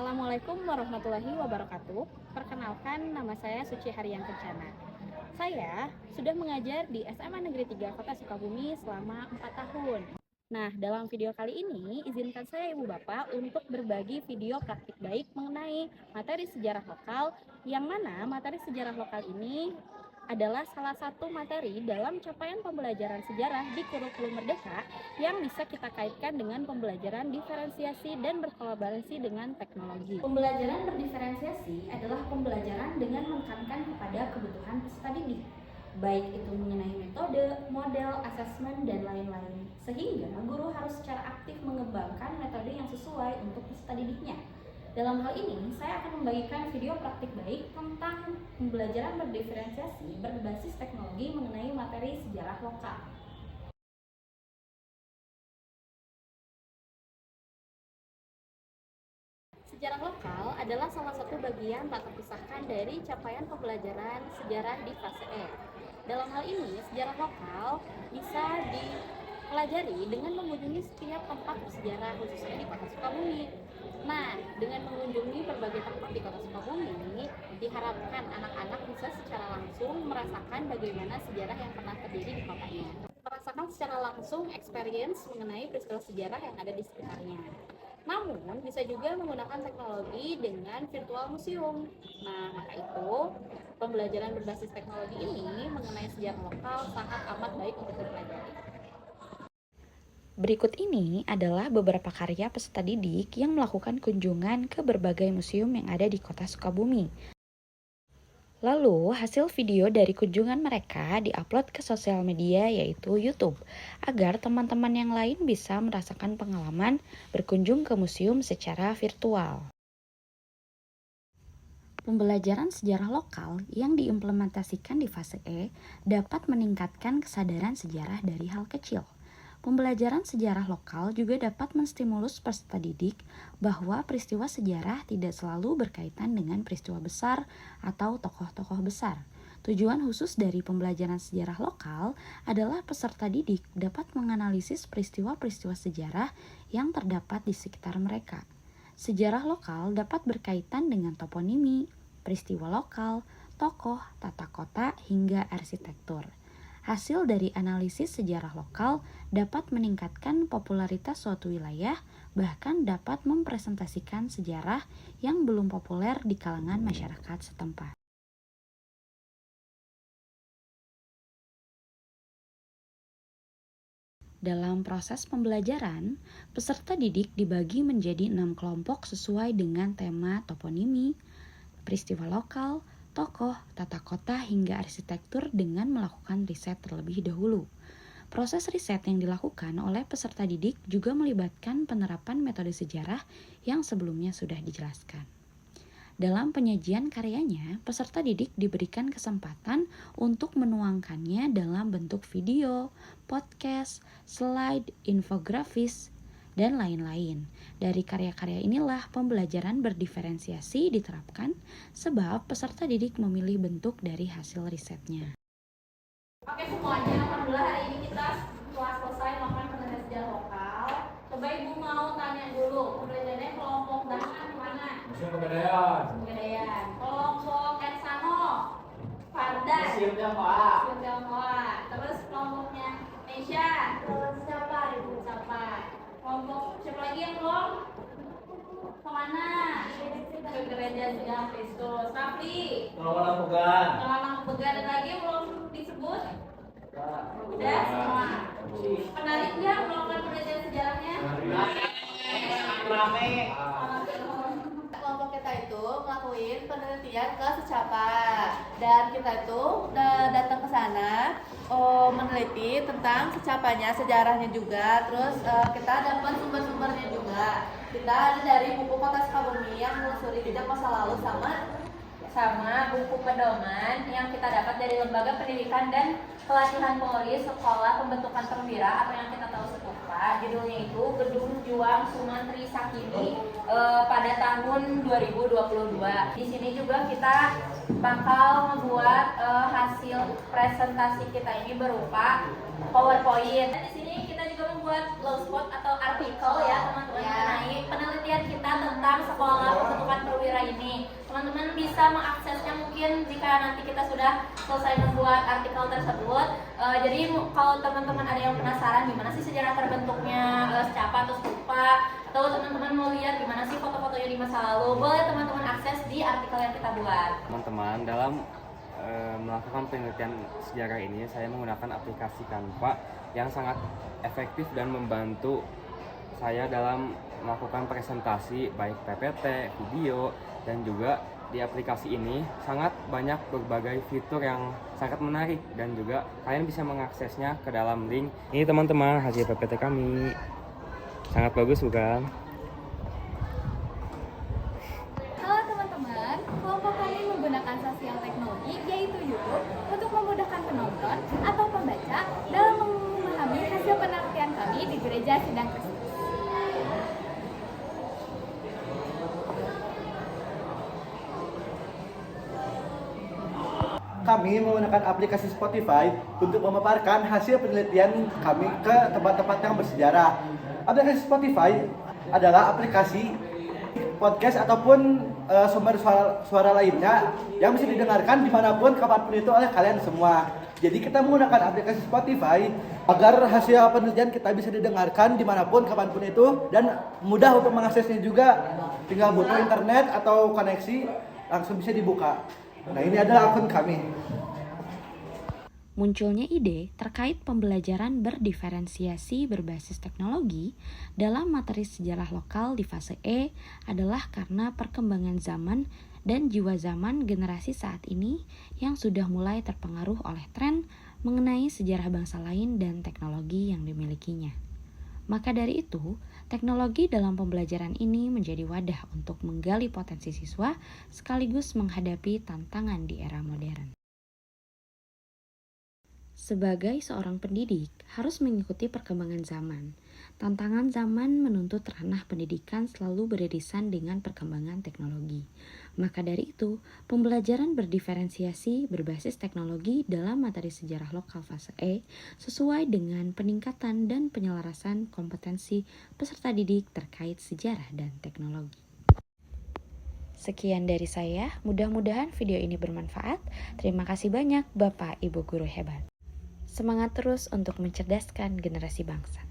Assalamualaikum warahmatullahi wabarakatuh. Perkenalkan, nama saya Suci Harian Kencana. Saya sudah mengajar di SMA Negeri 3 Kota Sukabumi selama 4 tahun. Nah, dalam video kali ini, izinkan saya Ibu Bapak untuk berbagi video praktik baik mengenai materi sejarah lokal, yang mana materi sejarah lokal ini adalah salah satu materi dalam capaian pembelajaran sejarah di kurikulum Merdeka yang bisa kita kaitkan dengan pembelajaran diferensiasi dan berkolaborasi dengan teknologi. Pembelajaran berdiferensiasi adalah pembelajaran dengan menekankan kepada kebutuhan peserta didik, baik itu mengenai metode, model, asesmen, dan lain-lain. Sehingga guru harus secara aktif mengembangkan metode yang sesuai untuk peserta didiknya. Dalam hal ini, saya akan membagikan video praktik baik tentang pembelajaran berdiferensiasi berbasis teknologi mengenai materi sejarah lokal. Sejarah lokal adalah salah satu bagian tak terpisahkan dari capaian pembelajaran sejarah di fase E. Dalam hal ini, sejarah lokal bisa dipelajari dengan mengunjungi setiap tempat bersejarah, khususnya di Kota Sukabumi. Nah, dengan mengunjungi berbagai tempat di Kota Sukabumi, diharapkan anak-anak bisa secara langsung merasakan bagaimana sejarah yang pernah terjadi di kotanya. Merasakan secara langsung experience mengenai peristiwa sejarah yang ada di sekitarnya. Namun, bisa juga menggunakan teknologi dengan virtual museum. Nah, maka itu, pembelajaran berbasis teknologi ini mengenai sejarah lokal sangat amat baik untuk dipelajari. Berikut ini adalah beberapa karya peserta didik yang melakukan kunjungan ke berbagai museum yang ada di Kota Sukabumi. Lalu, hasil video dari kunjungan mereka diupload ke sosial media yaitu YouTube, agar teman-teman yang lain bisa merasakan pengalaman berkunjung ke museum secara virtual. Pembelajaran sejarah lokal yang diimplementasikan di fase E dapat meningkatkan kesadaran sejarah dari hal kecil. Pembelajaran sejarah lokal juga dapat menstimulus peserta didik bahwa peristiwa sejarah tidak selalu berkaitan dengan peristiwa besar atau tokoh-tokoh besar. Tujuan khusus dari pembelajaran sejarah lokal adalah peserta didik dapat menganalisis peristiwa-peristiwa sejarah yang terdapat di sekitar mereka. Sejarah lokal dapat berkaitan dengan toponimi, peristiwa lokal, tokoh, tata kota, hingga arsitektur. Hasil dari analisis sejarah lokal dapat meningkatkan popularitas suatu wilayah, bahkan dapat mempresentasikan sejarah yang belum populer di kalangan masyarakat setempat. Dalam proses pembelajaran, peserta didik dibagi menjadi 6 kelompok sesuai dengan tema toponimi, peristiwa lokal, tokoh, tata kota, hingga arsitektur dengan melakukan riset terlebih dahulu. Proses riset yang dilakukan oleh peserta didik juga melibatkan penerapan metode sejarah yang sebelumnya sudah dijelaskan. Dalam penyajian karyanya, peserta didik diberikan kesempatan untuk menuangkannya dalam bentuk video, podcast, slide, infografis, dan lain-lain. Dari karya-karya inilah pembelajaran berdiferensiasi diterapkan, sebab peserta didik memilih bentuk dari hasil risetnya. Oke semuanya, alhamdulillah hari ini kita telah selesai melakukan penelitian sejarah lokal. Coba Ibu mau tanya dulu, pembelajarannya kelompok Dangan mana? Museum Pegadaian. Pegadaian. Kelompok Ersano, Farda, Museum Tionghoa. Terus kelompoknya Nesya, siapa Ibu? Siapa? Kelompok siapa lagi yang belum? Kemana? Ke gereja Sidang Kristus. Rafli, Pengelola Pegan. Pengalaman Pegan, dan lagi belum disebut? Udah semua. Penarik nggak melakukan penelitian sejarahnya? Rame. Kelompok kita itu ngelakuin penelitian ke secapa, dan kita itu datang ke sana meneliti tentang secapanya, sejarahnya juga, terus kita dapat sumber-sumbernya juga. Kita ada dari buku Kota Sukabumi yang menelusuri jejak masa lalu sama sama buku pedoman yang kita dapat dari Lembaga Pendidikan dan Pelatihan Polri Sekolah Pembentukan Perwira atau yang kita tahu Setupa. Judulnya itu Gedung Juang Sumantri Sakini pada tahun 2022. Di sini juga kita bakal membuat hasil presentasi kita ini berupa PowerPoint. Dan di sini kita juga membuat blogspot atau artikel ya teman-teman mengenai penelitian kita tentang Sekolah Pembentukan Perwira ini. Teman-teman bisa mengaksesnya mungkin jika nanti kita sudah selesai membuat artikel tersebut. Jadi kalau teman-teman ada yang penasaran gimana sih sejarah terbentuknya secapa atau stupa, atau teman-teman mau lihat gimana sih foto-fotonya di masa lalu, boleh teman-teman akses di artikel yang kita buat. Teman-teman, dalam melakukan penelitian sejarah ini saya menggunakan aplikasi Canva yang sangat efektif dan membantu saya dalam melakukan presentasi baik PPT, video, dan juga di aplikasi ini sangat banyak berbagai fitur yang sangat menarik dan juga kalian bisa mengaksesnya ke dalam link. Ini teman-teman hasil PPT kami. Sangat bagus bukan? Halo teman-teman, kelompok kami menggunakan sosial teknologi yaitu YouTube untuk memudahkan penonton atau pembaca dalam memahami hasil penelitian kami di Gereja Sidang Kristus. Kami menggunakan aplikasi Spotify untuk memaparkan hasil penelitian kami ke tempat-tempat yang bersejarah. Aplikasi Spotify adalah aplikasi podcast ataupun sumber suara lainnya yang bisa didengarkan dimanapun, kapanpun itu oleh kalian semua. Jadi kita menggunakan aplikasi Spotify agar hasil penelitian kita bisa didengarkan dimanapun, kapanpun itu, dan mudah untuk mengaksesnya juga. Tinggal butuh internet atau koneksi, langsung bisa dibuka. Nah, ini adalah akun kami. Munculnya ide terkait pembelajaran berdiferensiasi berbasis teknologi dalam materi sejarah lokal di fase E adalah karena perkembangan zaman dan jiwa zaman generasi saat ini yang sudah mulai terpengaruh oleh tren mengenai sejarah bangsa lain dan teknologi yang dimilikinya. Maka dari itu, teknologi dalam pembelajaran ini menjadi wadah untuk menggali potensi siswa sekaligus menghadapi tantangan di era modern. Sebagai seorang pendidik, harus mengikuti perkembangan zaman. Tantangan zaman menuntut ranah pendidikan selalu beririsan dengan perkembangan teknologi. Maka dari itu, pembelajaran berdiferensiasi berbasis teknologi dalam materi sejarah lokal fase E sesuai dengan peningkatan dan penyelarasan kompetensi peserta didik terkait sejarah dan teknologi. Sekian dari saya, mudah-mudahan video ini bermanfaat. Terima kasih banyak Bapak Ibu Guru hebat. Semangat terus untuk mencerdaskan generasi bangsa.